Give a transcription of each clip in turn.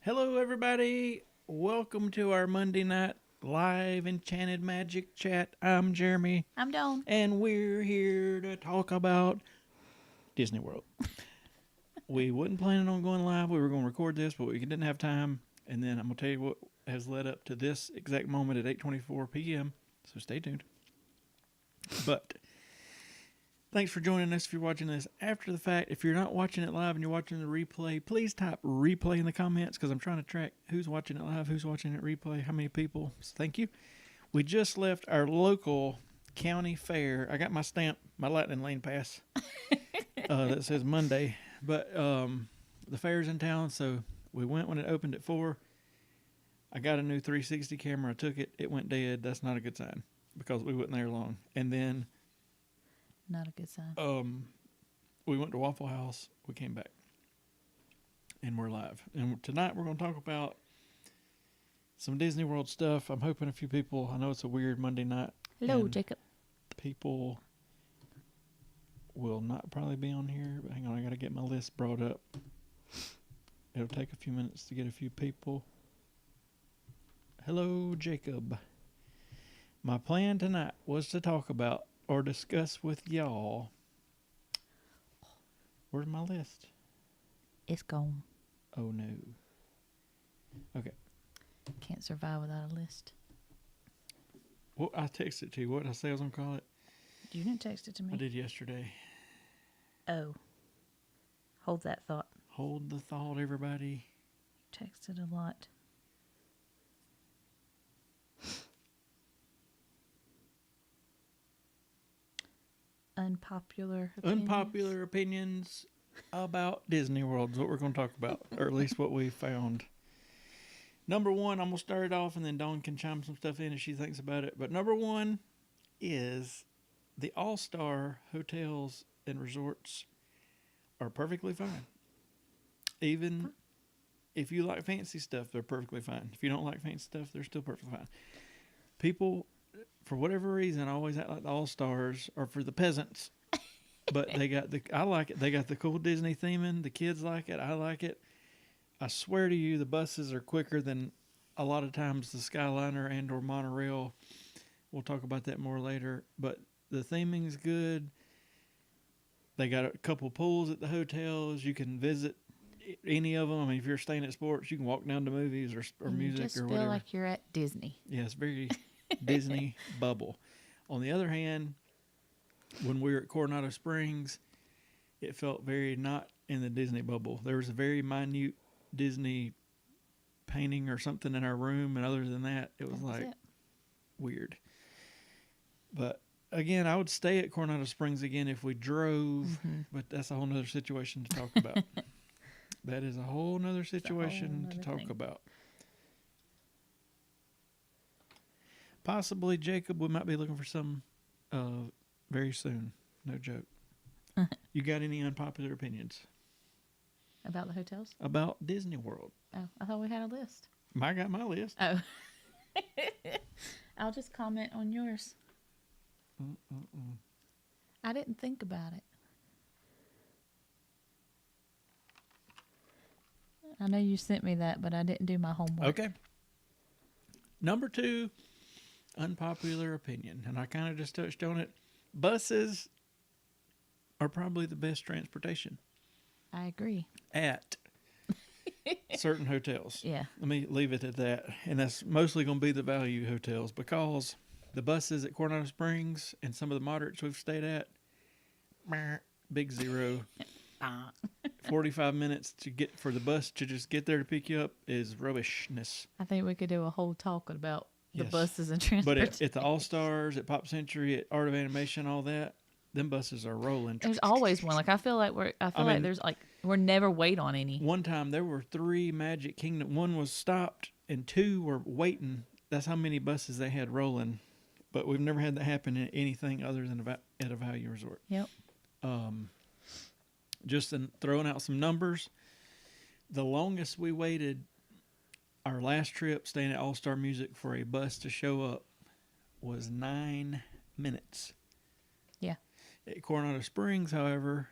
Hello, everybody. Welcome to our Monday night live enchanted magic chat. I'm Jeremy, I'm Dawn. and we're here to talk about Disney World. We wasn't planning on going live. We were going to record this, but we didn't have time. And then I'm going to tell you what has led up to this exact moment at 8:24 p.m. So stay tuned. But thanks for joining us if you're watching this after the fact. If you're not watching it live and you're watching the replay, please type replay in the comments because I'm trying to track who's watching it live, who's watching it replay, how many people. So thank you. We just left our local county fair. I got my stamp, my Lightning Lane pass that says Monday. But the fair's in town, so we went when it opened at 4. I got a new 360 camera. I took it. It went dead. That's not a good sign because we wasn't there long. And then Not a good sign. we went to Waffle House. We came back, and we're live. And tonight we're going to talk about some Disney World stuff. I'm hoping a few people. I know it's a weird Monday night. Hello, Jacob. People will not probably be on here, but hang on, I got to get my list brought up. It'll take a few minutes to get a few people. Hello, Jacob. My plan tonight was to talk about or discuss with y'all. Where's my list? It's gone. Oh no. Okay. Can't survive without a list. Well, I texted to you. What did I say I was going to call it? You didn't text it to me. I did yesterday. Oh. Hold that thought. Hold the thought, everybody. Texted a lot. Unpopular opinions about Disney World is what we're going to talk about, or at least what we found. Number one, I'm going to start it off, and then Dawn can chime some stuff in as she thinks about it. But number one is the all-star hotels and resorts are perfectly fine. Even if you like fancy stuff, they're perfectly fine. If you don't like fancy stuff, they're still perfectly fine. People, for whatever reason, always act like the all-stars are for the peasants. But I like it. They got the cool Disney theming. The kids like it. I like it. I swear to you, the buses are quicker than a lot of times the Skyliner and or monorail. We'll talk about that more later. But the theming's good. They got a couple pools at the hotels. You can visit any of them. I mean, if you're staying at sports, you can walk down to movies or music you just or feel whatever. like you're at Disney. Yeah, it's very Disney bubble. On the other hand, when we were at Coronado Springs, it felt very not in the Disney bubble. There was a very minute Disney painting or something in our room, and other than that, it was weird. But again, I would stay at Coronado Springs again if we drove, but that's a whole nother situation to talk about. That is a whole nother situation to talk about. Possibly, Jacob, we might be looking for some very soon. No joke. You got any unpopular opinions? About the hotels? About Disney World. Oh, I thought we had a list. I got my list. Oh. I'll just comment on yours. I didn't think about it. I know you sent me that, but I didn't do my homework. Okay. Number 2, unpopular opinion, and I kind of just touched on it. Buses are probably the best transportation. I agree. At certain hotels. Yeah. Let me leave it at that. And that's mostly going to be the value hotels because the buses at Coronado Springs and some of the moderates we've stayed at, big zero. 45 minutes to get for the bus to just get there to pick you up is rubbishness. I think we could do a whole talk about the Yes. buses and transportation. But at the All-Stars, at Pop Century, at Art of Animation, all that, them buses are rolling. There's always one. Like I feel like we're never wait on any. One time there were 3 Magic Kingdom. One was stopped and 2 were waiting. That's how many buses they had rolling. But we've never had that happen in anything other than at a value resort. Yep. Just throwing out some numbers. The longest we waited our last trip staying at All-Star Music for a bus to show up was 9 minutes. Yeah. At Coronado Springs, however,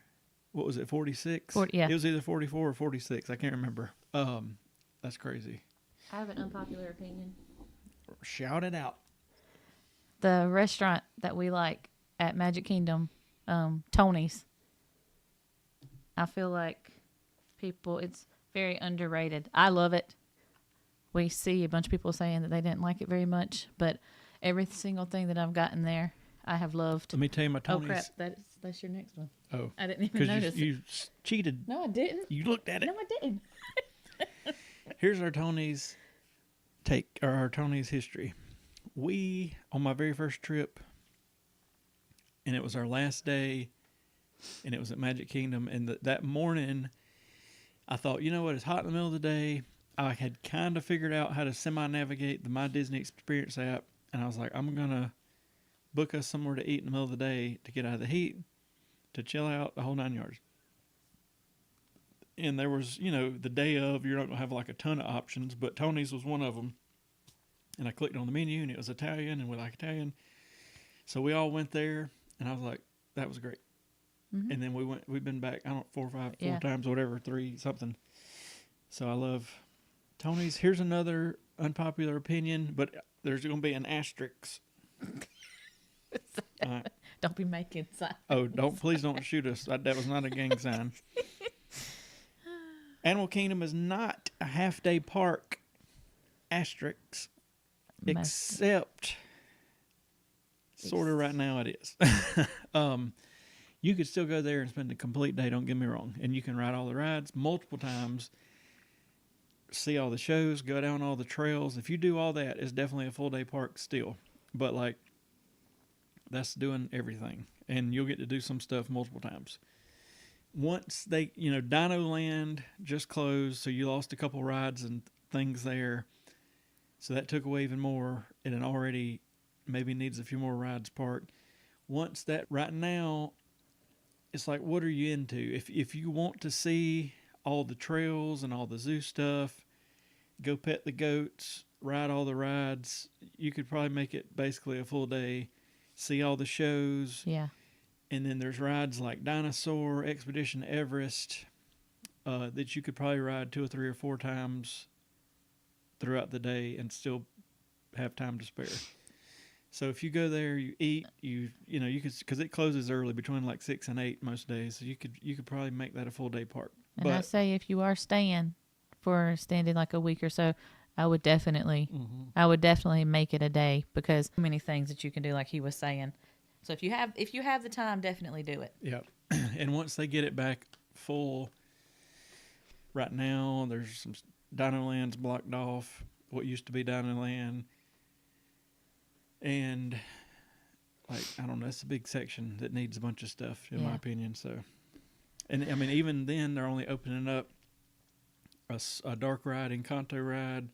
what was it, 46? Yeah. It was either 44 or 46. I can't remember. That's crazy. I have an unpopular opinion. Shout it out. The restaurant that we like at Magic Kingdom, Tony's. I feel like it's very underrated. I love it. We see a bunch of people saying that they didn't like it very much, but every single thing that I've gotten there, I have loved. Let me tell you my Tony's. Oh crap! That's your next one. Oh, I didn't even notice. You cheated. No, I didn't. You looked at it. No, I didn't. Here's our Tony's our Tony's history. We, on my very first trip, and it was our last day, and it was at Magic Kingdom, and that morning, I thought, you know what, it's hot in the middle of the day. I had kind of figured out how to semi-navigate the My Disney Experience app, and I was like, I'm going to book us somewhere to eat in the middle of the day to get out of the heat, to chill out, the whole 9 yards. And there was, the day of, you're not going to have like a ton of options, but Tony's was one of them. And I clicked on the menu, and it was Italian, and we like Italian. So we all went there, and I was like, that was great. Mm-hmm. And then we've been back, 4 times, whatever, 3 something. So I love Tony's. Here's another unpopular opinion, but there's going to be an asterisk. Don't be making signs. Oh, please don't shoot us. That was not a gang sign. Animal Kingdom is not a half-day park. Asterisk. Except, sort of right now it is. You could still go there and spend a complete day, don't get me wrong. And you can ride all the rides multiple times, see all the shows, go down all the trails. If you do all that, it's definitely a full-day park still. But, that's doing everything. And you'll get to do some stuff multiple times. Once they, Dino Land just closed, so you lost a couple rides and things there. So that took away even more, and it already maybe needs a few more rides parked. Once that, right now, it's like, what are you into? If you want to see all the trails and all the zoo stuff, go pet the goats, ride all the rides, you could probably make it basically a full day, see all the shows. Yeah. And then there's rides like Dinosaur, Expedition Everest, that you could probably ride 2 or 3 or 4 times throughout the day and still have time to spare. So if you go there, you eat, you could, because it closes early between 6 and 8 most days. So you could probably make that a full day park. And I say if you are staying like a week or so, I would definitely make it a day, because many things that you can do, like he was saying. So if you have the time, definitely do it. Yeah. And once they get it back full, right now there's some Dino Land's blocked off, what used to be Dino Land. And I don't know, it's a big section that needs a bunch of stuff in my opinion. So, and I mean, even then they're only opening up a dark ride, Encanto ride,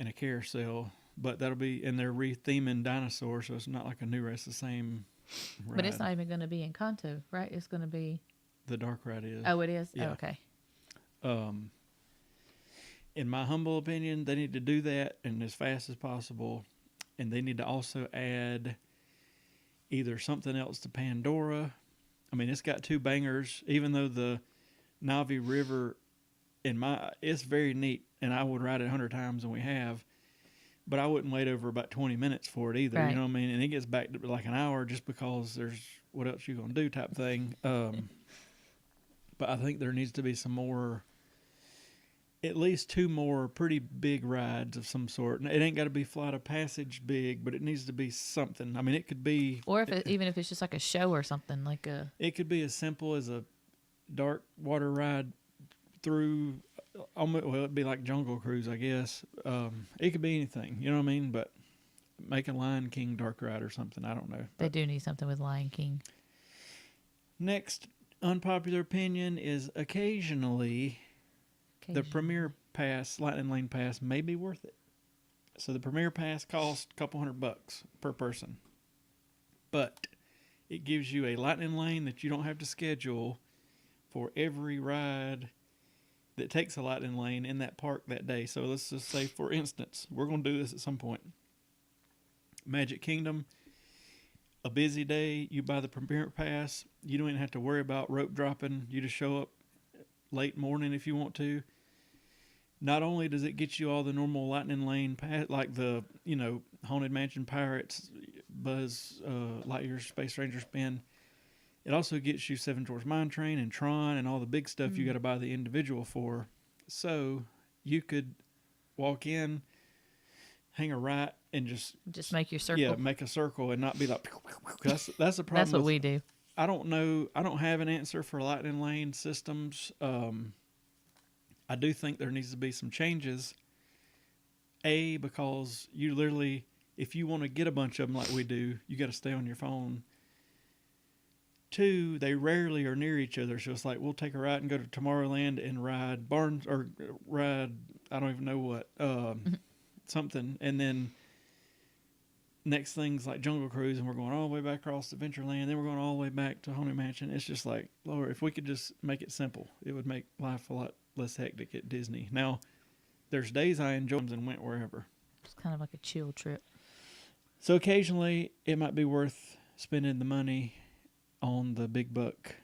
and a carousel. But that'll be, and they're re-theming dinosaurs, so it's not like a new ride, it's the same ride. But it's not even going to be Encanto, right? It's going to be... The dark ride is. Oh, it is? Yeah. Oh, okay. In my humble opinion, they need to do that and as fast as possible. And they need to also add either something else to Pandora. I mean, it's got 2 bangers, even though the Navi River, it's very neat, and I would ride it 100 times, and we have. But I wouldn't wait over about 20 minutes for it either, You know what I mean? And it gets back to like an hour just because there's what else you going to do type thing. But I think there needs to be some more, at least 2 more pretty big rides of some sort. It ain't got to be Flight of Passage big, but it needs to be something. I mean, it could be... Or even if it's just like a show or something. It could be as simple as a dark water ride through... Well, it'd be like Jungle Cruise, I guess. It could be anything, you know what I mean? But make a Lion King dark ride or something. I don't know. They do need something with Lion King. Next unpopular opinion is occasionally the Premier Pass, Lightning Lane Pass, may be worth it. So the Premier Pass costs a couple $100 per person. But it gives you a Lightning Lane that you don't have to schedule for every ride that takes a Lightning Lane in that park that day. So let's just say, for instance, we're going to do this at some point. Magic Kingdom, a busy day, you buy the Premier Pass. You don't even have to worry about rope dropping. You just show up late morning if you want to. not only does it get you all the normal Lightning Lane, like the, Haunted Mansion Pirates, Buzz Lightyear Space Ranger spin, it also gets you Seven Dwarfs Mine Train and Tron and all the big stuff you got to buy the individual for. So you could walk in, hang a right, and just make your circle. Yeah, make a circle and not be like. That's the problem. That's what we do. I don't know. I don't have an answer for Lightning Lane systems. I do think there needs to be some changes. Because you literally, if you want to get a bunch of them like we do, you got to stay on your phone. 2, they rarely are near each other. So it's like, we'll take a ride and go to Tomorrowland and ride I don't even know what, something. And then next thing's like Jungle Cruise, and we're going all the way back across to Adventureland. Then we're going all the way back to Haunted Mansion. It's just like, Lord, if we could just make it simple, it would make life a lot less hectic at Disney. Now, there's days I enjoy them and went wherever. It's kind of like a chill trip. So occasionally, it might be worth spending the money on the big buck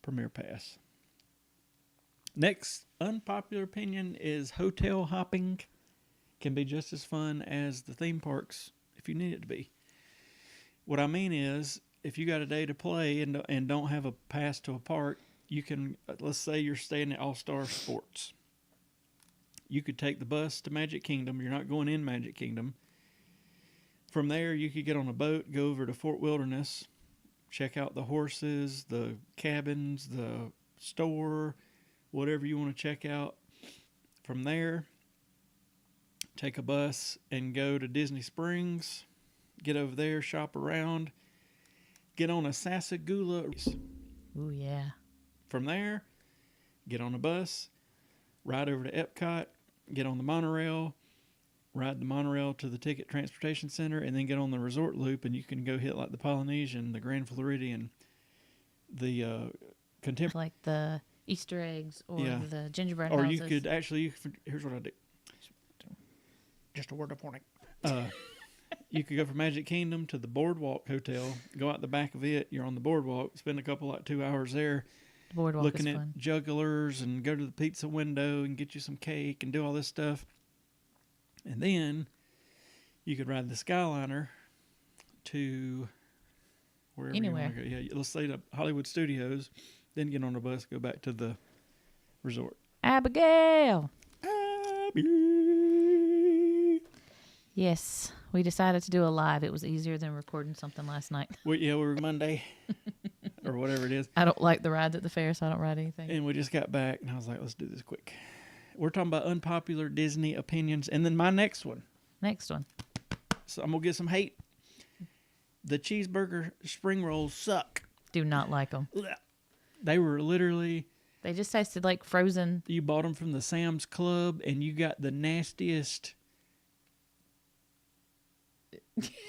Premier Pass. Next unpopular opinion is hotel hopping can be just as fun as the theme parks if you need it to be. What I mean is, if you got a day to play and don't have a pass to a park, you can, let's say you're staying at All Star Sports. You could take the bus to Magic Kingdom. You're not going in Magic Kingdom. From there, you could get on a boat, go over to Fort Wilderness, check out the horses, the cabins, the store, whatever you want to check out. From there, take a bus and go to Disney Springs, get over there, shop around, get on a Sasagula. Ooh, yeah. From there, get on a bus, ride over to Epcot, get on the monorail, ride the monorail to the Ticket Transportation Center, and then get on the resort loop, and you can go hit like the Polynesian, the Grand Floridian, the Contemporary. Like the Easter eggs or the gingerbread or houses. you could actually, here's what I do. Just a word of warning. You could go from Magic Kingdom to the Boardwalk Hotel, go out the back of it, you're on the boardwalk, spend a couple, 2 hours there. The boardwalk looking is at fun. jugglers and go to the pizza window and get you some cake and do all this stuff. And then you could ride the Skyliner to wherever Anywhere. you want to go. Yeah, let's say to Hollywood Studios, then get on a bus, go back to the resort. Abigail! Abby! Yes, we decided to do a live. It was easier than recording something last night. We were Monday or whatever it is. I don't like the rides at the fair, so I don't ride anything. And we just got back, and I was like, let's do this quick. We're talking about unpopular Disney opinions. And then my next one. Next one. So I'm going to get some hate. The cheeseburger spring rolls suck. Do not like them. They were literally... They just tasted like frozen. You bought them from the Sam's Club, and you got the nastiest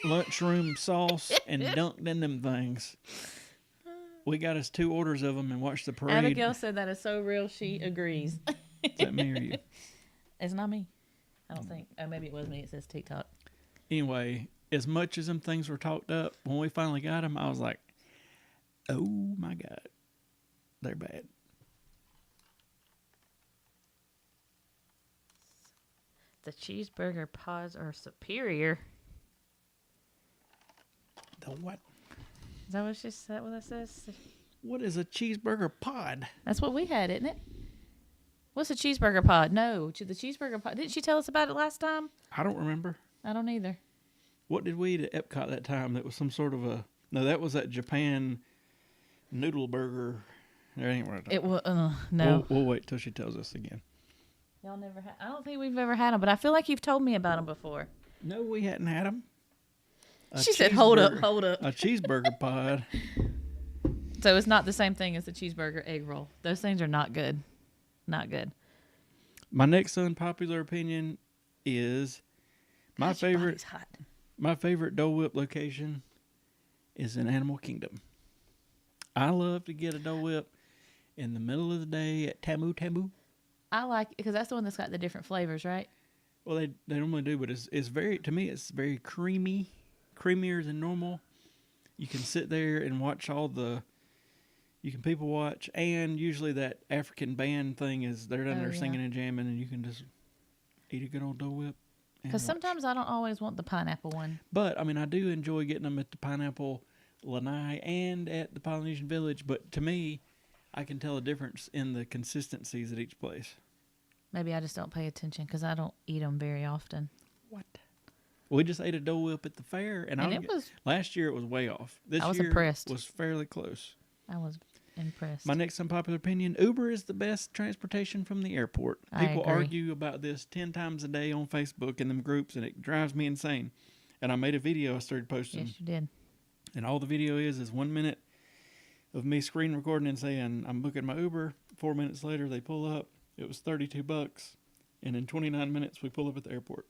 lunchroom sauce and dunked in them things. We got us 2 orders of them and watched the parade. Abigail said that is so real, she agrees. Is that me or you? It's not me. I don't think. Oh, maybe it was me. It says TikTok. Anyway, as much as them things were talked up, when we finally got them, I was like, oh my God, they're bad. The cheeseburger pods are superior. The what? Is that what that says? What is a cheeseburger pod? That's what we had, isn't it? What's a cheeseburger pod? No, the cheeseburger pod. Didn't she tell us about it last time? I don't remember. I don't either. What did we eat at Epcot that time? That was some sort of a... No, that was that Japan noodle burger. There ain't what it was. No. We'll wait till she tells us again. Y'all never had. I don't think we've ever had them, but I feel like you've told me about them before. No, we hadn't had them. She said, "Hold up." A cheeseburger pod. So it's not the same thing as the cheeseburger egg roll. Those things are not good. Not good. My next unpopular opinion is my favorite Dole Whip location is in Animal Kingdom. I love to get a Dole Whip in the middle of the day at Tamu Tamu. I like it because that's the one that's got the different flavors, right? Well, they normally do, but it's very, to me, it's very creamy, creamier than normal. You can sit there and watch you can people watch, and usually that African band thing is, they're down there singing and jamming, and you can just eat a good old Dole Whip. Because sometimes I don't always want the pineapple one. But, I mean, I do enjoy getting them at the Pineapple Lanai and at the Polynesian Village. But to me, I can tell a difference in the consistencies at each place. Maybe I just don't pay attention because I don't eat them very often. What? We just ate a Dole Whip at the fair, and last year it was way off. This I was year impressed. Was fairly close. I was impressed. My next unpopular opinion, Uber is the best transportation from the airport. People argue about this 10 times a day on Facebook in them groups, and it drives me insane. And I made a video I started posting. Yes, you did. And all the video is 1 minute of me screen recording and saying, I'm booking my Uber. 4 minutes later, they pull up. It was $32. And in 29 minutes, we pull up at the airport.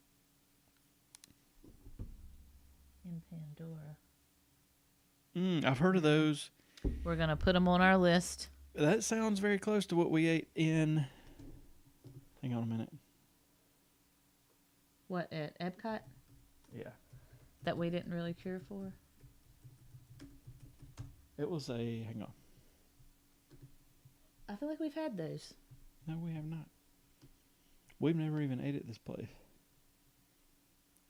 In Pandora. I've heard of those. We're going to put them on our list. That sounds very close to what we ate in... Hang on a minute. What, at Epcot? Yeah. That we didn't really care for? It was a... Hang on. I feel like we've had those. No, we have not. We've never even ate at this place.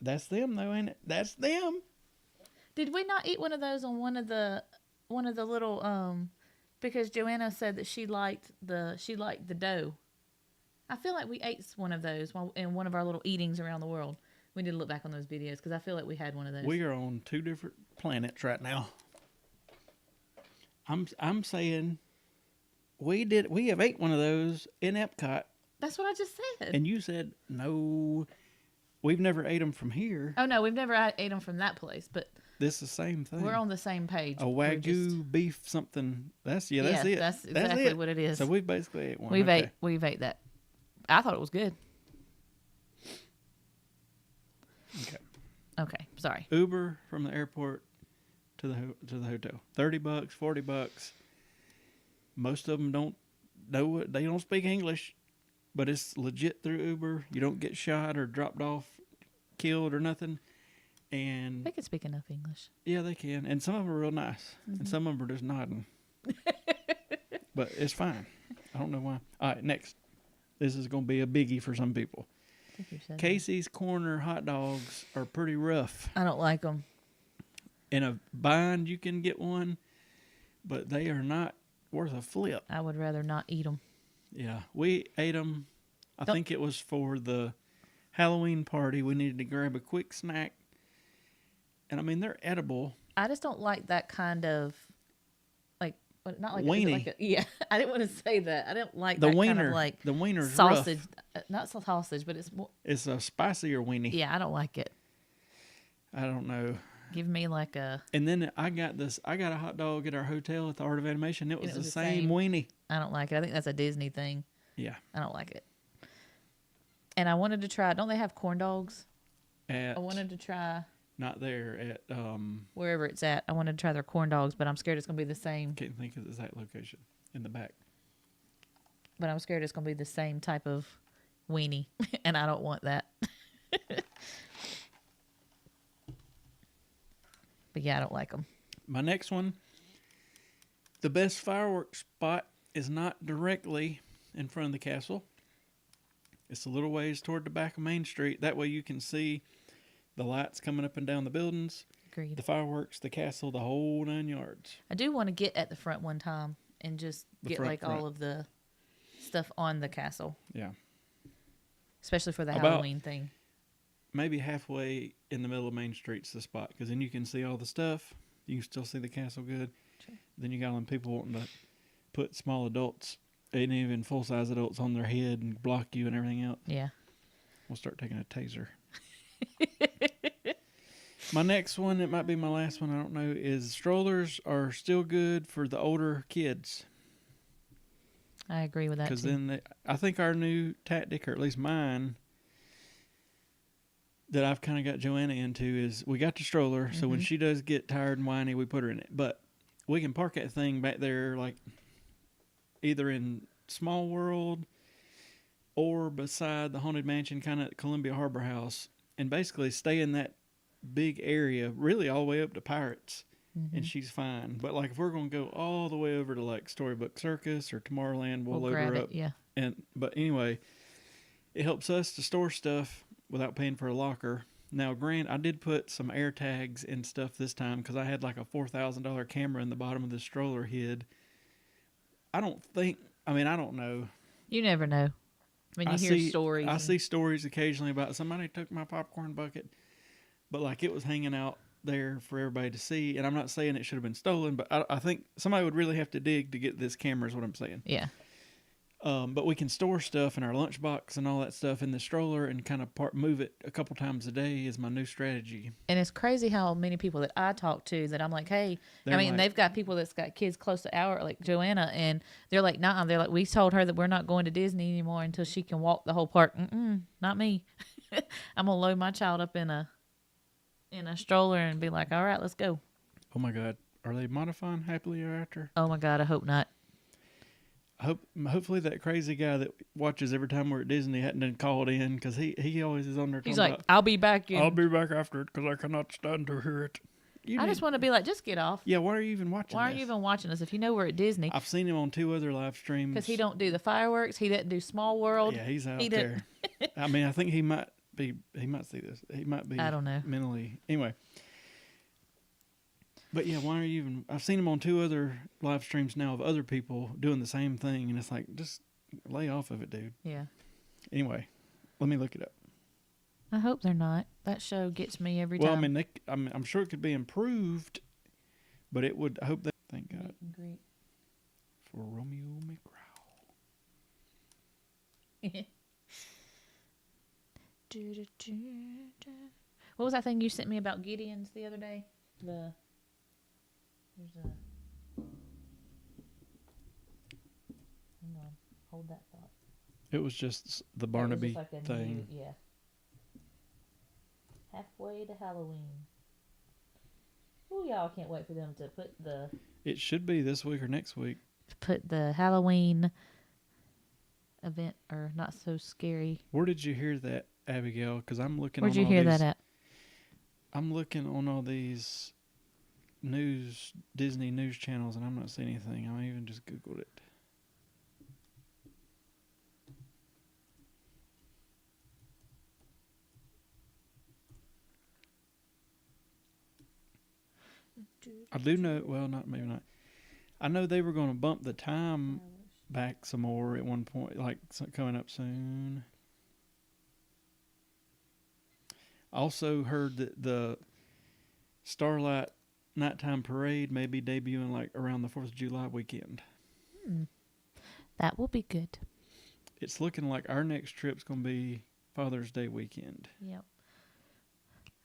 That's them, though, ain't it? That's them. Did we not eat one of those on one of the little because Joanna said that she liked the dough. I feel like we ate one of those in one of our little eatings around the world. We need to look back on those videos because I feel like we had one of those. We are on two different planets right now. I'm saying we have ate one of those in Epcot. That's what I just said. And you said no. We've never ate them from here. Oh no, we've never ate them from that place, but this is the same thing. We're on the same page. A Wagyu beef something. That's it. That's exactly it. what it is. So we basically ate one. We've ate that. I thought it was good. Okay. Sorry. Uber from the airport to the hotel. $30, $40. Most of them don't know it. They don't speak English, but it's legit through Uber. You don't get shot or dropped off, killed or nothing. And they can speak enough English. Yeah, they can. And some of them are real nice. Mm-hmm. And some of them are just nodding. But it's fine. I don't know why. All right, next. This is going to be a biggie for some people. I think you said Casey's Corner hot dogs are pretty rough. I don't like them. In a bind, you can get one, but they are not worth a flip. I would rather not eat them. Yeah, we ate them. I think it was for the Halloween party. We needed to grab a quick snack. And I mean, they're edible. I just don't like that kind of, not like weenie. I didn't want to say that. I didn't like the that wiener. Kind of like the wiener's sausage, rough. Not sausage, but it's more. It's a spicier weenie. Yeah, I don't like it. I don't know. Give me like a. And then I got a hot dog at our hotel at the Art of Animation. It was the same weenie. I don't like it. I think that's a Disney thing. Yeah. I don't like it. And I wanted to try. Don't they have corn dogs? I wanted to try. Not there at wherever it's at. I wanted to try their corn dogs, but I'm scared it's gonna be the same. Can't think of the exact location in the back. But I'm scared it's gonna be the same type of weenie, and I don't want that. But yeah, I don't like them. My next one, the best fireworks spot is not directly in front of the castle. It's a little ways toward the back of Main Street. That way you can see the lights coming up and down the buildings. Agreed. The fireworks, the castle, the whole 9 yards. I do want to get at the front one time and just get all of the stuff on the castle. Yeah. Especially for the Halloween thing. Maybe halfway in the middle of Main Street's the spot, because then you can see all the stuff. You can still see the castle good. Sure. Then you got them people wanting to put small adults and even full-size adults on their head and block you and everything else. Yeah. We'll start taking a taser. My next one, it might be my last one, I don't know, is strollers are still good for the older kids. I agree with that, because then I think our new tactic, or at least mine, that I've kind of got Joanna into is we got the stroller, so when she does get tired and whiny, we put her in it. But we can park that thing back there, like either in Small World or beside the Haunted Mansion, kind of Columbia Harbor House, and basically stay in that big area, really all the way up to Pirates, and she's fine. But like if we're going to go all the way over to like Storybook Circus or Tomorrowland, we'll load her up. Yeah. But anyway, it helps us to store stuff without paying for a locker. Now, I did put some air tags and stuff this time because I had like a $4,000 camera in the bottom of the stroller hid. I don't think. I mean, I don't know. You never know. When you hear stories. I see stories occasionally about somebody took my popcorn bucket, but like it was hanging out there for everybody to see. And I'm not saying it should have been stolen, but I think somebody would really have to dig to get this camera. Is what I'm saying. Yeah. But we can store stuff in our lunchbox and all that stuff in the stroller and kind of move it a couple times a day is my new strategy. And it's crazy how many people that I talk to that I'm like, hey, They're they've got people that's got kids close to our, like Joanna, and they're like, nah, they're like, we told her that we're not going to Disney anymore until she can walk the whole park. Not me. I'm gonna load my child up in a stroller and be like, all right, let's go. Oh my God, are they modifying Happily Ever After? Oh my God, I hope not. Hopefully that crazy guy that watches every time we're at Disney hadn't been called in because he always is on there. He's like, I'll be back in. I'll be back after it because I cannot stand to hear it. I just want to be like, just get off. Yeah, why are you even watching? Why are you even watching us if you know we're at Disney? I've seen him on 2 other live streams. Because he don't do the fireworks. He doesn't do Small World. Yeah, he's out there. I mean, I think he might see this. He might be. I don't know. Mentally. Anyway. But yeah, why are you even? I've seen him on 2 other live streams now of other people doing the same thing, and it's like, just lay off of it, dude. Yeah. Anyway, let me look it up. I hope they're not. That show gets me every time. Well, I mean, I'm sure it could be improved, but it would. I hope that. Thank God. Great. For Romeo McGraw. What was that thing you sent me about Gideon's the other day? There's a. Hang on, hold that thought. It was just the Barnaby like thing. Yeah. Halfway to Halloween. Ooh, y'all can't wait for them to put the. It should be this week or next week. Put the Halloween event or not so scary. Where did you hear that, Abigail? Because I'm looking. Where'd you hear that at? I'm looking on all these Disney news channels, and I'm not seeing anything. I even just Googled it. I do know. Well, maybe not. I know they were going to bump the time back some more at one point, like coming up soon. Also heard that the Starlight Nighttime Parade may be debuting like around the 4th of July weekend. That will be good. It's looking like our next trip's going to be Father's Day weekend. Yep.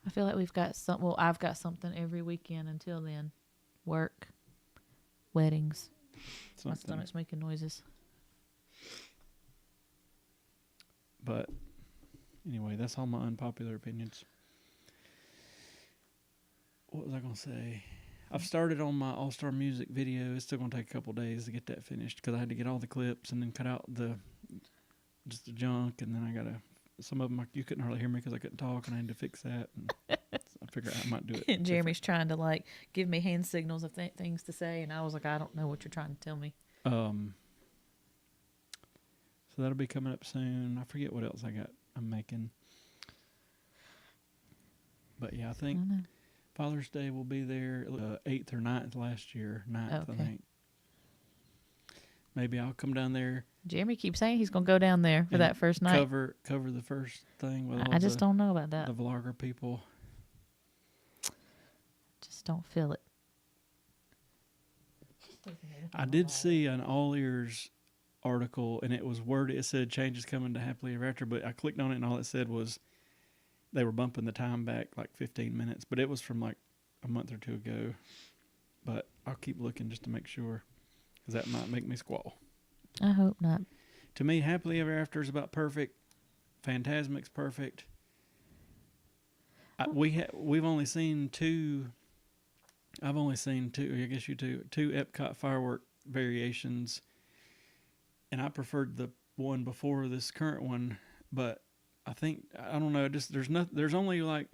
I feel like we've got I've got something every weekend until then. Work, weddings. My stomach's making noises. But anyway, that's all my unpopular opinions. What was I going to say? I've started on my All-Star Music video. It's still going to take a couple days to get that finished because I had to get all the clips and then cut out just the junk, and then I got to. Some of them you couldn't hardly hear me because I couldn't talk, and I had to fix that. And I figured I might do it. And Jeremy's trying to like give me hand signals of things to say, and I was like, I don't know what you're trying to tell me. So that'll be coming up soon. I forget what else I'm making. But yeah, I think Father's Day will be there 8th or 9th last year. 9th, I think. Maybe I'll come down there. Jeremy keeps saying he's going to go down there for that first night. Cover the first thing with all I just don't know about that. The vlogger people. Just don't feel it. I did see an All Ears article, and it was worded. It said changes coming to Happily Ever After, but I clicked on it, and all it said was they were bumping the time back like 15 minutes, but it was from like a month or 2 ago. But I'll keep looking just to make sure, because that might make me squall. I hope not. To me, Happily Ever After is about perfect. Fantasmic's perfect. We've only seen 2. I've only seen 2. I guess you 2 Epcot firework variations, and I preferred the one before this current one. But I think I don't know. Just there's only like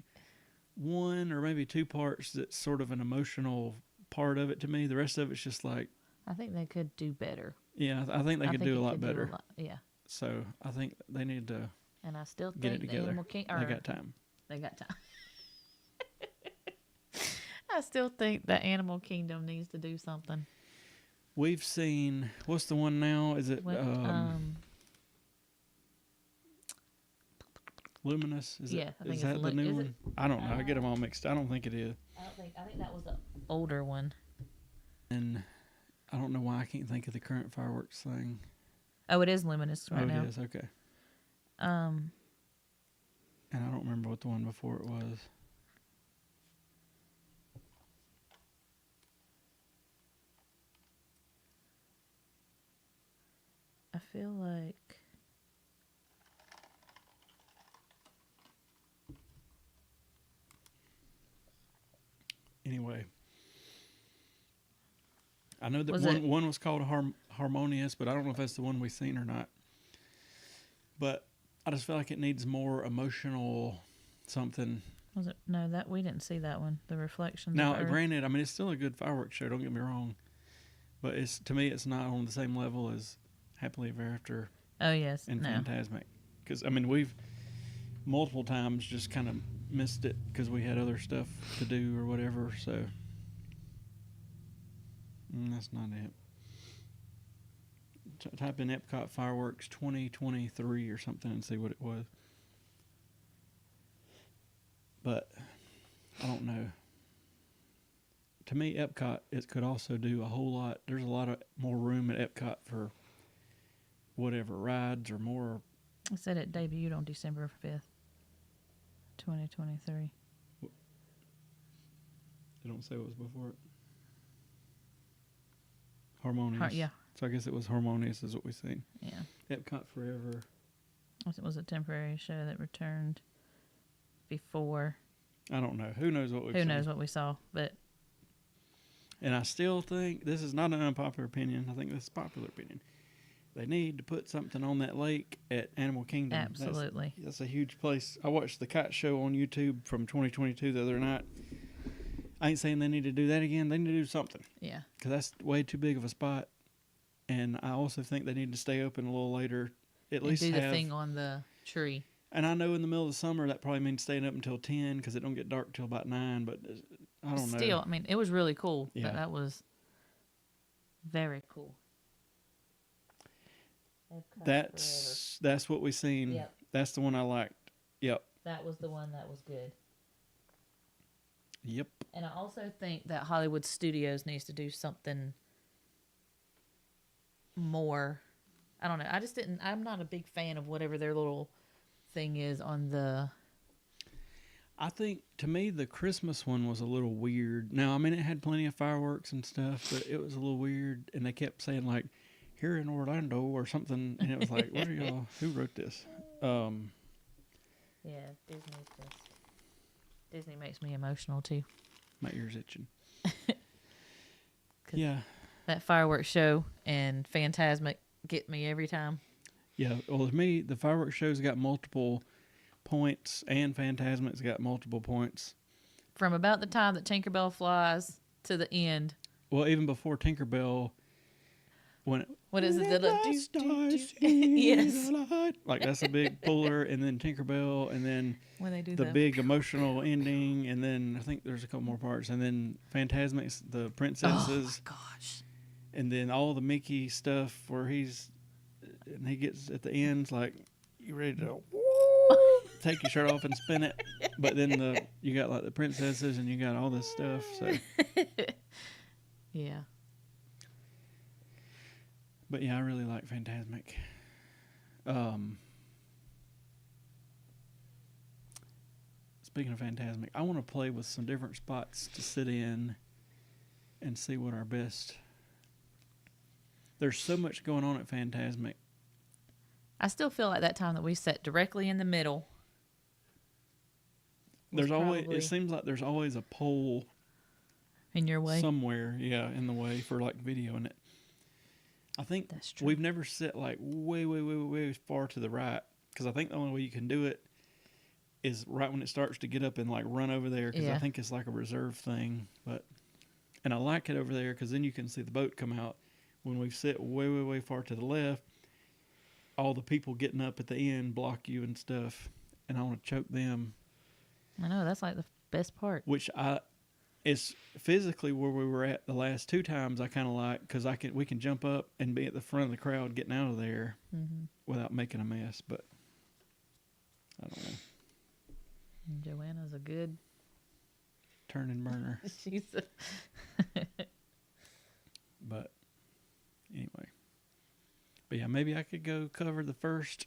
1 or maybe 2 parts that's sort of an emotional part of it to me. The rest of it's just like. I think they could do better. Yeah, I think they could do a lot better. Yeah. So I think they need to And I still get it think the together. Animal Kingdom. They got time. They got time. I still think the Animal Kingdom needs to do something. We've seen, what's the one now? Is it Luminous? I think is it's that the new is one? it? I don't know. I get them all mixed. I don't think it is. I think that was the older one. And I don't know why I can't think of the current fireworks thing. Oh, it is Luminous right now. Oh, it is. Okay. And I don't remember what the one before it was. I feel like anyway, I know that Was one was called Harmonious, but I don't know if that's the one we've seen or not. But I just feel like it needs more emotional something. was it? No, that we didn't see that one. The Reflections. Now, of Earth. granted, I mean it's still a good fireworks show. Don't get me wrong, but to me it's not on the same level as Happily Ever After. Oh yes, And no. Fantasmic, because I mean we've multiple times just kind of missed it because we had other stuff to do or whatever. So that's not it. Type in Epcot fireworks 2023 or something and see what it was. But I don't know. To me, Epcot, it could also do a whole lot. There's a lot of more room at Epcot for whatever rides or more. I said it debuted on December 5th, 2023. They don't say what was before it. Harmonious. Yeah. So I guess it was Harmonious is what we've seen. Yeah. Epcot Forever. It was a temporary show that returned before. I don't know. Who knows what we've seen? Who knows what we saw, but. And I still think, this is not an unpopular opinion, I think this is a popular opinion. They need to put something on that lake at Animal Kingdom. Absolutely. That's a huge place. I watched the kite show on YouTube from 2022 the other night. I ain't saying they need to do that again. They need to do something. Yeah. Because that's way too big of a spot. And I also think they need to stay open a little later. At least do the thing on the tree. And I know in the middle of the summer that probably means staying up until 10 because it don't get dark till about 9. But I don't know. Still, I mean, it was really cool. Yeah. But that was very cool. That's what we seen. Yep. That's the one I liked. Yep. That was the one that was good. Yep. And I also think that Hollywood Studios needs to do something more. I don't know. I'm not a big fan of whatever their little thing is on the. I think, to me, the Christmas one was a little weird. Now, I mean, it had plenty of fireworks and stuff, but it was a little weird. And they kept saying, like, here in Orlando or something. And it was like, what are y'all, who wrote this? Yeah, Disney makes me emotional, too. My ear's itching. Yeah. That fireworks show and Fantasmic get me every time. Yeah. Well, to me, the fireworks show's got multiple points and Fantasmic's got multiple points. From about the time that Tinkerbell flies to the end. Well, even before Tinkerbell, What is it? Yes. Like that's a big puller, and then Tinkerbell, and then when they do the big emotional ending, and then I think there's a couple more parts, and then Fantasmic's the princesses. Oh my gosh. And then all the Mickey stuff where he gets at the end like, you ready to take your shirt off and spin it, but then you got like the princesses and you got all this stuff. So yeah. But yeah, I really like Fantasmic. Speaking of Fantasmic, I want to play with some different spots to sit in and see what our best. There's so much going on at Fantasmic. I still feel like that time that we sat directly in the middle. It seems like there's always a pole in your way somewhere, in the way for like videoing it. I think that's true. We've never sit like way far to the right because I think the only way you can do it is right when it starts to get up and like run over there because I think it's like a reserve thing. And I like it over there because then you can see the boat come out. When we sit way far to the left, all the people getting up at the end block you and stuff, and I want to choke them. I know, that's like the best part. Which it's physically where we were at the last 2 times I kind of like, because we can jump up and be at the front of the crowd getting out of there without making a mess. But I don't know. Joanna's a good turn and burner. She's But anyway. But yeah, maybe I could go cover the first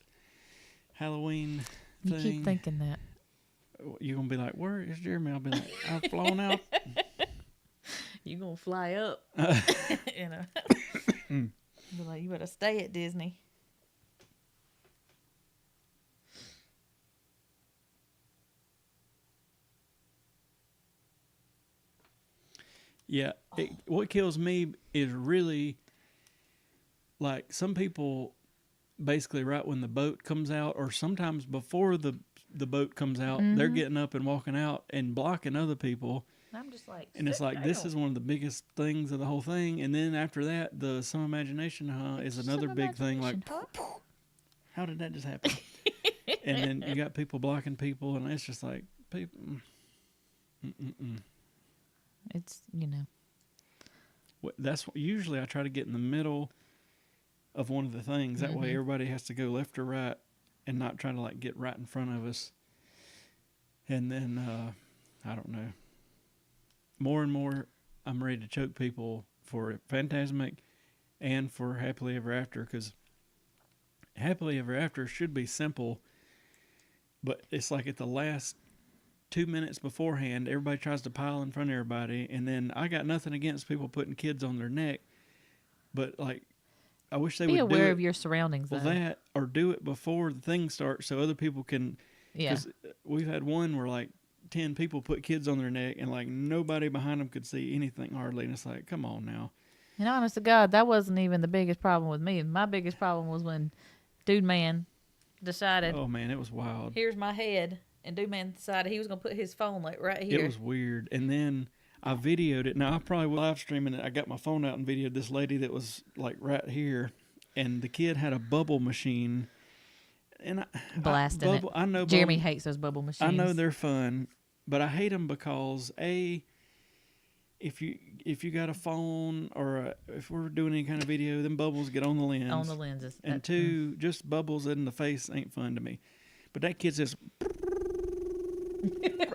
Halloween thing. You keep thinking that. You're going to be like, where is Jeremy? I'll be like, I've flown out. You're going to fly up. You know. Be like, you better stay at Disney. Yeah. What kills me is really, like, some people basically right when the boat comes out, or sometimes before the boat comes out, they're getting up and walking out and blocking other people. I'm just like, and it's like, this is one of the biggest things of the whole thing. And then after that, the Some Imagination is another big thing. Like, how did that just happen? And then you got people blocking people, and it's just like, people. It's, you know. That's usually I try to get in the middle of one of the things. That way everybody has to go left or right and not try to like get right in front of us. And then, I don't know. More and more, I'm ready to choke people for Phantasmic and for Happily Ever After, because Happily Ever After should be simple, but it's like at the last 2 minutes beforehand, everybody tries to pile in front of everybody, and then I got nothing against people putting kids on their neck, but like, I wish they would be do aware it, of your surroundings. well, though. that, or do it before the thing starts so other people can. Yeah. Because we've had one where like 10 people put kids on their neck, and like nobody behind them could see anything hardly, and it's like, come on now. And honest to God, that wasn't even the biggest problem with me. My biggest problem was when Dude Man decided, Oh man, it was wild. here's my head. And Dude Man decided he was going to put his phone like right here. It was weird. And then I videoed it. Now I probably was live streaming it. I got my phone out and videoed this lady that was like right here, and the kid had a bubble machine. And Blasting it. I know Jeremy hates those bubble machines. I know they're fun, but I hate them because if you got a phone, or if we're doing any kind of video, then bubbles get on the lens. On the lenses. And two, just bubbles in the face ain't fun to me. But that kid says,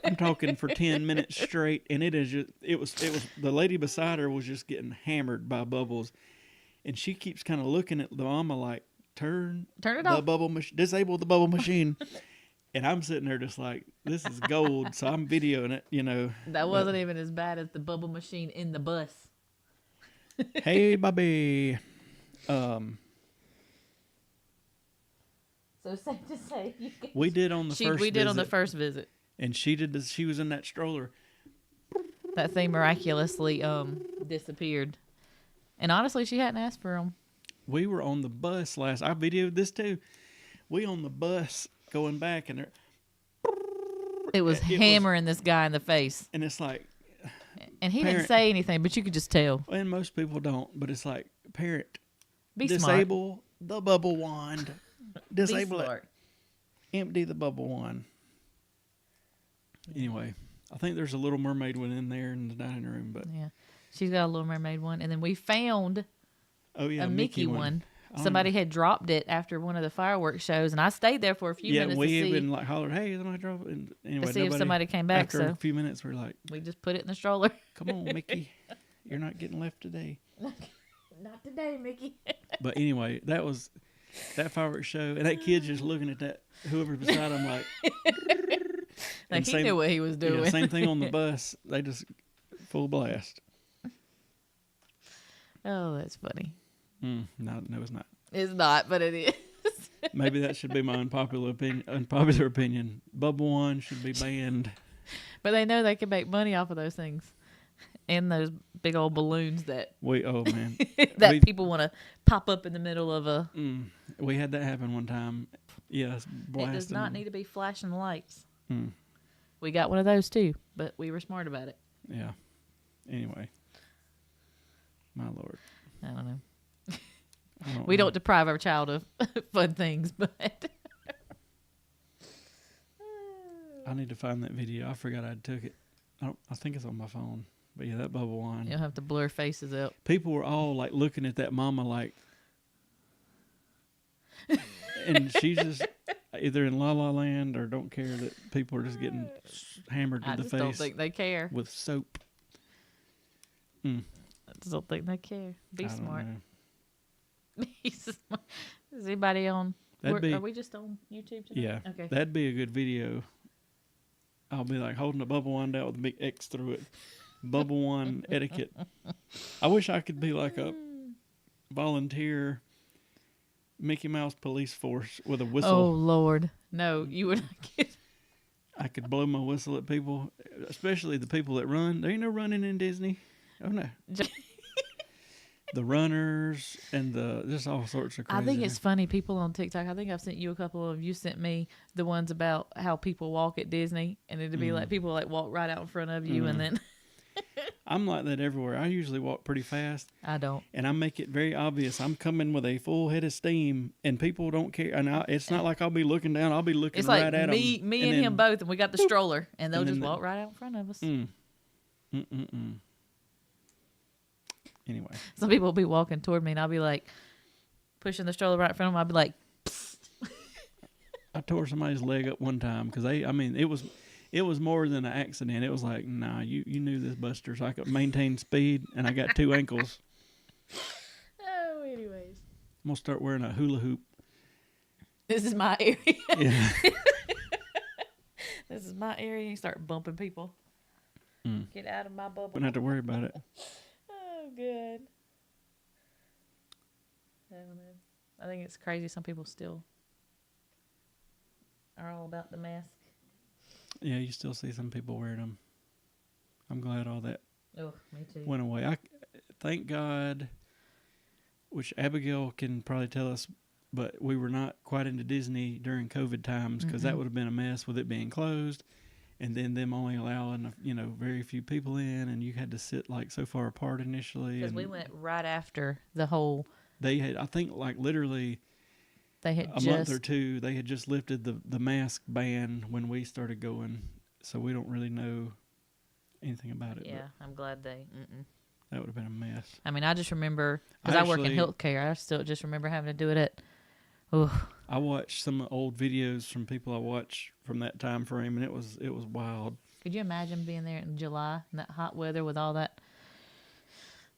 I'm talking for 10 minutes straight, and it was the lady beside her was just getting hammered by bubbles, and she keeps kind of looking at the mama like, turn it the off. bubble machine, disable the bubble machine. And I'm sitting there just like, this is gold. So I'm videoing it, you know. That wasn't even as bad as the bubble machine in the bus. Hey, Bobby. So safe to say, We did on the first. We did visit, on the first visit. And she did. She was in that stroller. That thing miraculously disappeared. And honestly, she hadn't asked for them. We were on the bus last. I videoed this too. We on the bus going back, and it was hammering this guy in the face. And it's like, and he didn't say anything, but you could just tell. And most people don't. But it's like, parent, Be disable the bubble wand. Disable Be it. smart. Empty the bubble wand. Anyway, I think there's a Little Mermaid one in there in the dining room, but Yeah, she's got a Little Mermaid one, and then we found a Mickey one. Somebody had dropped it after one of the fireworks shows, and I stayed there for a few minutes we to see. even like hollered, "Hey, somebody drop it!" And anyway, to see if somebody came back. After So a few minutes, we're like, we just put it in the stroller. "Come on, Mickey, you're not getting left today." Not today, Mickey. But anyway, that was that fireworks show, and that kid just looking at that whoever beside him like. Like he knew what he was doing. Yeah, same thing on the bus. They just full blast. Oh, that's funny. No, it's not. It's not, but it is. Maybe that should be my unpopular opinion. Bubble One should be banned. But they know they can make money off of those things. And those big old balloons that people want to pop up in the middle of a... We had that happen one time. Yes, blasting. It does not need to be flashing lights. Mm. We got one of those too, but we were smart about it. Yeah. Anyway. My Lord. I don't know. I don't We don't deprive our child of fun things, but I need to find that video. I forgot I took it. I think it's on my phone. But yeah, that bubble wine. you'll have to blur faces up. People were all like looking at that mama like, and she's just either in La La Land or don't care that people are just getting hammered in I the just face don't think they care. with soap. I just don't think they care. Be I don't smart. know. Be smart. Is anybody on? Are we just on YouTube tonight? Yeah. Okay. That'd be a good video. I'll be like holding a bubble wine down with a big X through it. Bubble wine etiquette. I wish I could be like a volunteer Mickey Mouse police force with a whistle. Oh Lord, no! You would not get. I could blow my whistle at people, especially the people that run. There ain't no running in Disney. Oh no. The runners and just all sorts of crazy. I think it's funny. People on TikTok. I think I've sent you a couple of. You sent me the ones about how people walk at Disney, and it'd be like people like walk right out in front of you, and then. I'm like that everywhere. I usually walk pretty fast. I don't. And I make it very obvious. I'm coming with a full head of steam, and people don't care. And it's not like I'll be looking down. I'll be looking It's right like at me them. and him both, and we got the stroller, and they'll And just then walk right out in front of us. Anyway. Some people will be walking toward me, and I'll be like pushing the stroller right in front of them. I'll be like, I tore somebody's leg up one time because it was more than an accident. It was like, nah, you knew this, Buster, so I could maintain speed, and I got 2 ankles. oh, anyways. I'm going to start wearing a hula hoop. This is my area. Yeah. This is my area. You start bumping people. Get out of my bubble. Wouldn't have to worry about it. Oh, good. I don't know. I think it's crazy. Some people still are all about the mask. Yeah, you still see some people wearing them. I'm glad all that Oh, me too. went away. I thank God, which Abigail can probably tell us, but we were not quite into Disney during COVID times because that would have been a mess with it being closed, and then them only allowing very few people in, and you had to sit like so far apart initially. Because we went right after the whole. They had, I think, like literally. They had a month or two, they had just lifted the mask ban when we started going, so we don't really know anything about it. Yeah, I'm glad they. That would have been a mess. I mean, I just remember because I work in healthcare. I still just remember having to do it at. I watched some old videos from people I watched from that time frame, and it was wild. Could you imagine being there in July in that hot weather with all that?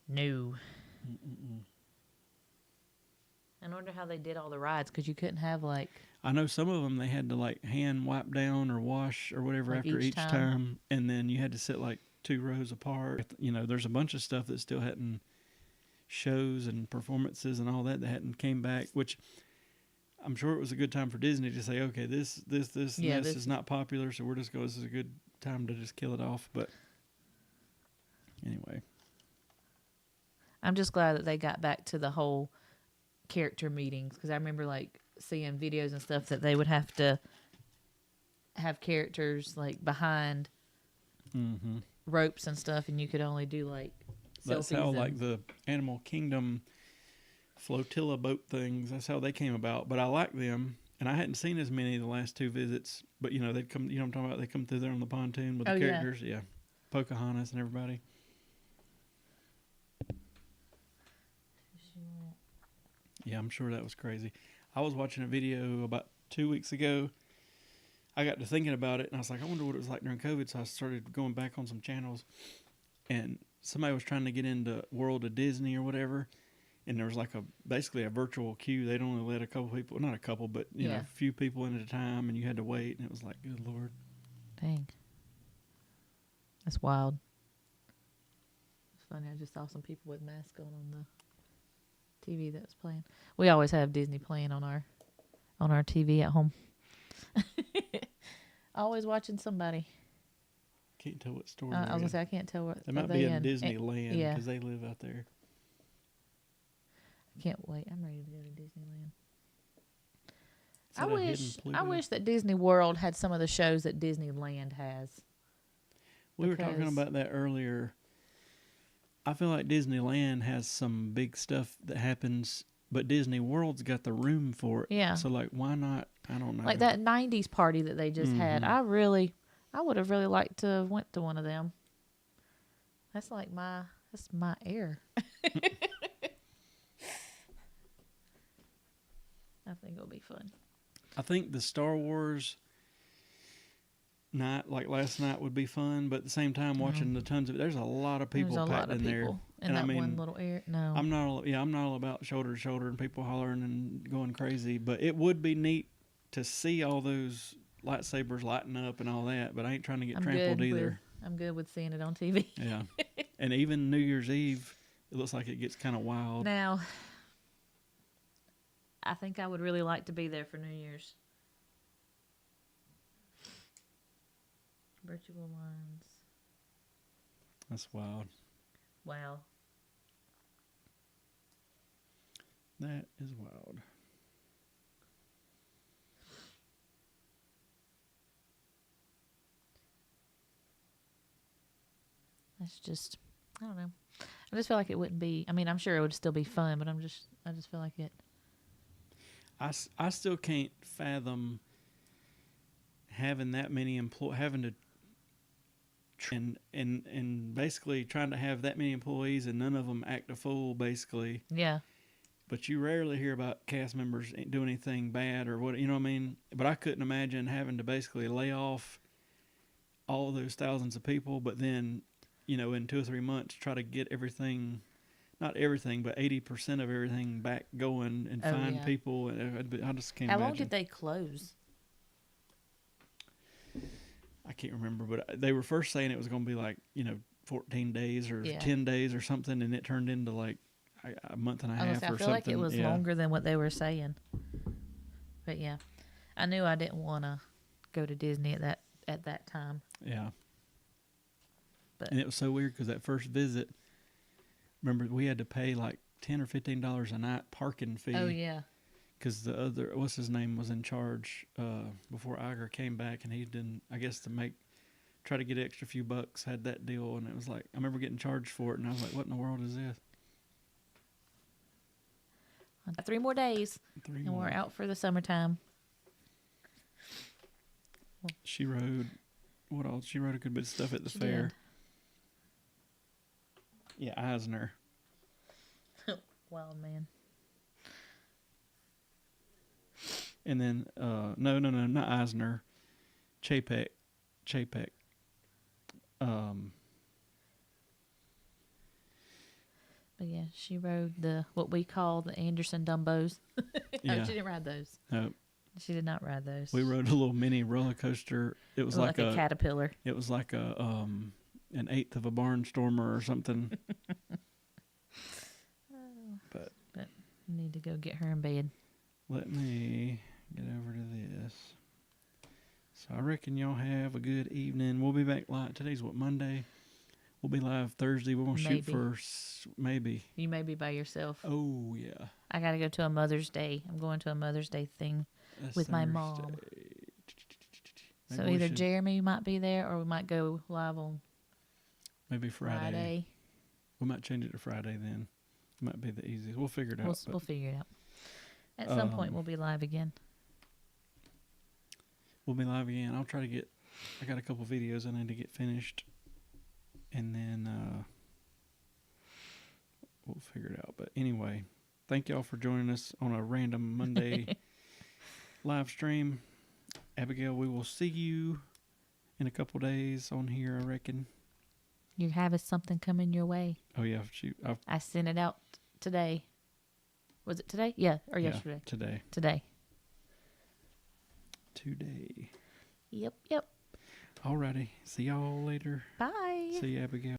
No. I wonder how they did all the rides because you couldn't have like. I know some of them they had to like hand wipe down or wash or whatever like after each time, and then you had to sit like 2 rows apart. There's a bunch of stuff that still hadn't shows and performances and all that hadn't came back, which I'm sure it was a good time for Disney to say, okay, this is not popular, so we're just going. This is a good time to just kill it off. But anyway, I'm just glad that they got back to the whole character meetings because I remember like seeing videos and stuff that they would have to have characters like behind ropes and stuff, and you could only do like that's how like the Animal Kingdom flotilla boat things, that's how they came about. But I like them, and I hadn't seen as many the last 2 visits, but they'd come, what I'm talking about, they come through there on the pontoon with the characters. Yeah, Pocahontas and everybody. Yeah, I'm sure that was crazy. I was watching a video about 2 weeks ago. I got to thinking about it, and I was like, I wonder what it was like during COVID, so I started going back on some channels, and somebody was trying to get into World of Disney or whatever, and there was like basically a virtual queue. They'd only let a couple people, not a couple, but a few people in at a time, and you had to wait, and it was like, good Lord. Dang. That's wild. It's funny, I just saw some people with masks on the TV that was playing. We always have Disney playing on our TV at home. Always watching somebody. Can't tell what store. I was gonna say I can't tell what they might be in Disneyland because they live out there. I can't wait. I'm ready to go to Disneyland. I wish that Disney World had some of the shows that Disneyland has. We were talking about that earlier. I feel like Disneyland has some big stuff that happens but Disney World's got the room for it. Yeah. So like, why not? I don't know. Like that 90s party that they just had. I would have really liked to have went to one of them. That's my air. I think it'll be fun. I think the Star Wars night, like last night, would be fun, but at the same time, watching the tons of there's a lot of people There's a packed lot of in there. people in And that I mean, one little area. No. I'm not all about shoulder to shoulder and people hollering and going crazy, but it would be neat to see all those lightsabers lighting up and all that, but I ain't trying to get trampled either. I'm good with seeing it on TV. Yeah. And even New Year's Eve, it looks like it gets kind of wild. Now, I think I would really like to be there for New Year's. Virtual lines. That's wild. Wow. That is wild. That's just, I don't know. I just feel like it wouldn't be, I mean, I'm sure it would still be fun, but I just feel like it. I still can't fathom having that many having to and basically trying to have that many employees and none of them act a fool, basically. Yeah. But you rarely hear about cast members doing anything bad or what, you know what I mean? But I couldn't imagine having to basically lay off all those thousands of people, but then, you know, in 2 or 3 months, try to get everything, not everything, but 80% of everything back going and find people. And I just can't imagine. How long did they close? I can't remember, but they were first saying it was going to be like, 14 days or 10 days or something, and it turned into like a month and a half or something. I feel like it was longer than what they were saying. But yeah, I knew I didn't want to go to Disney at that time. Yeah. But and it was so weird because that first visit, remember, we had to pay like $10 or $15 a night parking fee. Oh, yeah. Because the other, what's his name, was in charge before Iger came back, and he didn't, I guess, try to get an extra few bucks, had that deal, and it was like, I remember getting charged for it, and I was like, what in the world is this? 3 more days, and we're out for the summertime. She rode, what else? She rode a good bit of stuff at the fair. Did. Yeah, Eisner. Wild man. And then, no, not Eisner. Chapek. But yeah, she rode what we call the Anderson Dumbos. Yeah. She didn't ride those. No. She did not ride those. We rode a little mini roller coaster. It was like a caterpillar. It was like an eighth of a barnstormer or something. But you need to go get her in bed. Let me get over to this. So I reckon y'all have a good evening. We'll be back live. Today's what, Monday? We'll be live Thursday. We're going to shoot for maybe. You may be by yourself. Oh, yeah. I got to go to a Mother's Day. I'm going to a Mother's Day thing with my mom. So either Jeremy might be there or we might go live on maybe Friday. We might change it to Friday then. Might be the easiest. We'll figure it out. We'll figure it out. At some point, we'll be live again. We'll be live again. I'll try to I got a couple videos I need to get finished. And then we'll figure it out. But anyway, thank y'all for joining us on a random Monday live stream. Abigail, we will see you in a couple days on here, I reckon. You're having something coming your way. Oh, yeah. I sent it out today. Was it today? Yeah, or yesterday? Today. Today. Yep. Alrighty. See y'all later. Bye. See you, Abigail.